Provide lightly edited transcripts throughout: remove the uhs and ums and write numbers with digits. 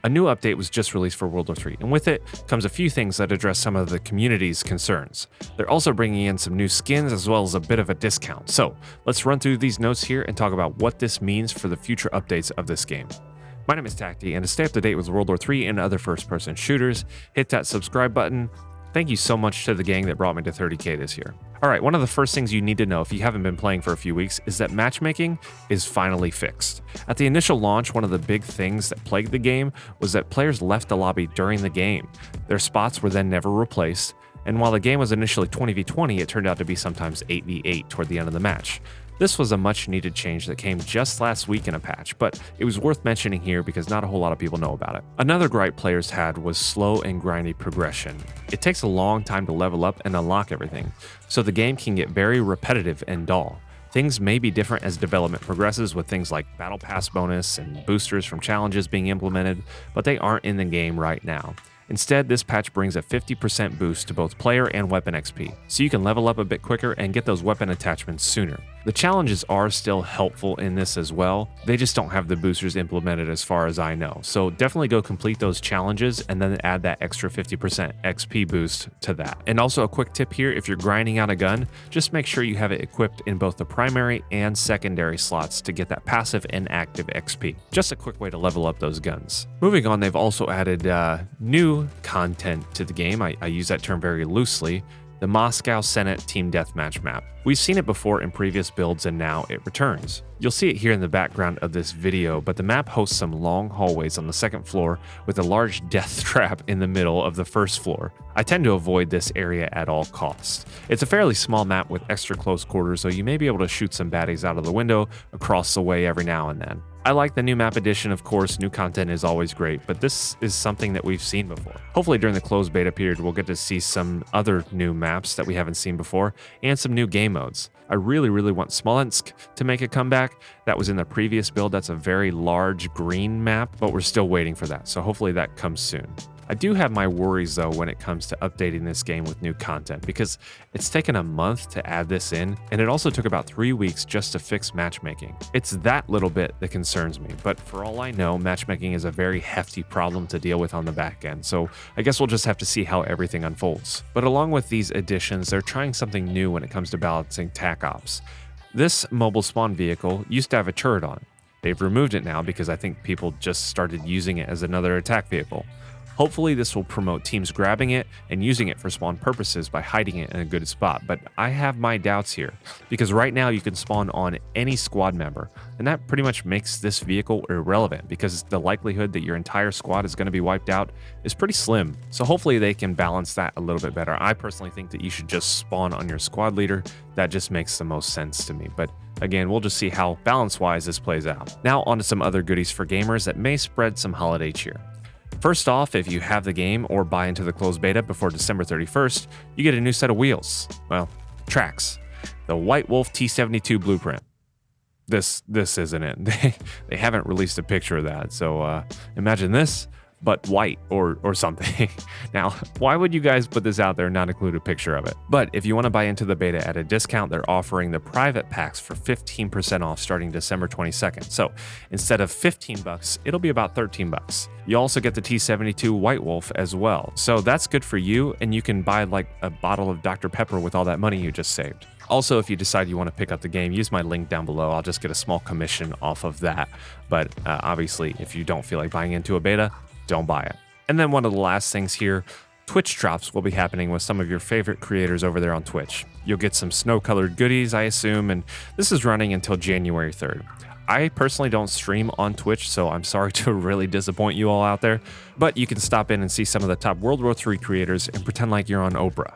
A new update was just released for World War III, and with it comes a few things that address some of the community's concerns. They're also bringing in some new skins as well as a bit of a discount. So let's run through these notes here and talk about what this means for the future updates of this game. My name is Tacti, and to stay up to date with World War III and other first-person shooters, hit that subscribe button. Thank you so much to the gang that brought me to 30K this year. Alright, one of the first things you need to know if you haven't been playing for a few weeks is that matchmaking is finally fixed. At the initial launch, one of the big things that plagued the game was that players left the lobby during the game. Their spots were then never replaced, and while the game was initially 20v20, it turned out to be sometimes 8v8 toward the end of the match. This was a much needed change that came just last week in a patch, but it was worth mentioning here because not a whole lot of people know about it. Another gripe players had was slow and grindy progression. It takes a long time to level up and unlock everything, so the game can get very repetitive and dull. Things may be different as development progresses with things like Battle Pass bonus and boosters from challenges being implemented, but they aren't in the game right now. Instead, this patch brings a 50% boost to both player and weapon XP, so you can level up a bit quicker and get those weapon attachments sooner. The challenges are still helpful in this as well, they just don't have the boosters implemented as far as I know, so definitely go complete those challenges and then add that extra 50% XP boost to that. And also a quick tip here, if you're grinding out a gun, just make sure you have it equipped in both the primary and secondary slots to get that passive and active XP. Just a quick way to level up those guns. Moving on, they've also added new content to the game. I use that term very loosely. The Moscow Senate Team Deathmatch map. We've seen it before in previous builds and now it returns. You'll see it here in the background of this video, but the map hosts some long hallways on the second floor with a large death trap in the middle of the first floor. I tend to avoid this area at all costs. It's a fairly small map with extra close quarters, so you may be able to shoot some baddies out of the window across the way every now and then. I like the new map addition, of course, new content is always great, but this is something that we've seen before. Hopefully during the closed beta period, we'll get to see some other new maps that we haven't seen before, and some new game modes. I really want Smolensk to make a comeback. That was in the previous build, that's a very large green map, but we're still waiting for that, so hopefully that comes soon. I do have my worries though when it comes to updating this game with new content because it's taken a month to add this in and it also took about 3 weeks just to fix matchmaking. It's that little bit that concerns me, but for all I know, matchmaking is a very hefty problem to deal with on the back end, so I guess we'll just have to see how everything unfolds. But along with these additions, they're trying something new when it comes to balancing TAC ops. This mobile spawn vehicle used to have a turret on it. They've removed it now because I think people just started using it as another attack vehicle. Hopefully this will promote teams grabbing it and using it for spawn purposes by hiding it in a good spot, but I have my doubts here, because right now you can spawn on any squad member, and that pretty much makes this vehicle irrelevant because the likelihood that your entire squad is going to be wiped out is pretty slim. So hopefully they can balance that a little bit better. I personally think that you should just spawn on your squad leader. That just makes the most sense to me, but again, we'll just see how balance-wise this plays out. Now on to some other goodies for gamers that may spread some holiday cheer. First off, if you have the game or buy into the closed beta before December 31st, you get a new set of wheels. Well, tracks. The White Wolf T72 blueprint. This isn't it. They haven't released a picture of that, so imagine this, but white or something. Now, why would you guys put this out there and not include a picture of it? But if you want to buy into the beta at a discount, they're offering the private packs for 15% off starting December 22nd. So instead of $15, it'll be about $13. You also get the T72 White Wolf as well. So that's good for you, and you can buy like a bottle of Dr. Pepper with all that money you just saved. Also, if you decide you want to pick up the game, use my link down below. I'll just get a small commission off of that. But obviously, if you don't feel like buying into a beta, don't buy it. And then one of the last things here, Twitch drops will be happening with some of your favorite creators over there on Twitch. You'll get some snow-colored goodies, I assume, and this is running until January 3rd. I personally don't stream on Twitch, so I'm sorry to really disappoint you all out there, but you can stop in and see some of the top World War III creators and pretend like you're on Oprah.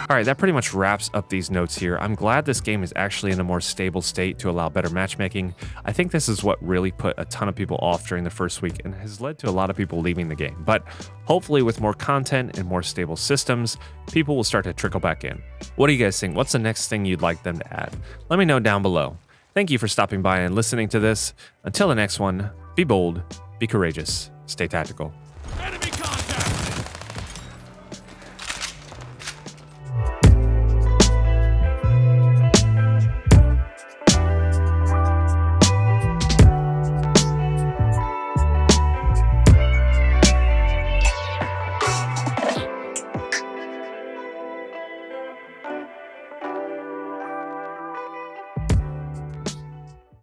Alright, that pretty much wraps up these notes here. I'm glad this game is actually in a more stable state to allow better matchmaking. I think this is what really put a ton of people off during the first week and has led to a lot of people leaving the game. But hopefully with more content and more stable systems, people will start to trickle back in. What do you guys think? What's the next thing you'd like them to add? Let me know down below. Thank you for stopping by and listening to this. Until the next one, be bold, be courageous, stay tactical.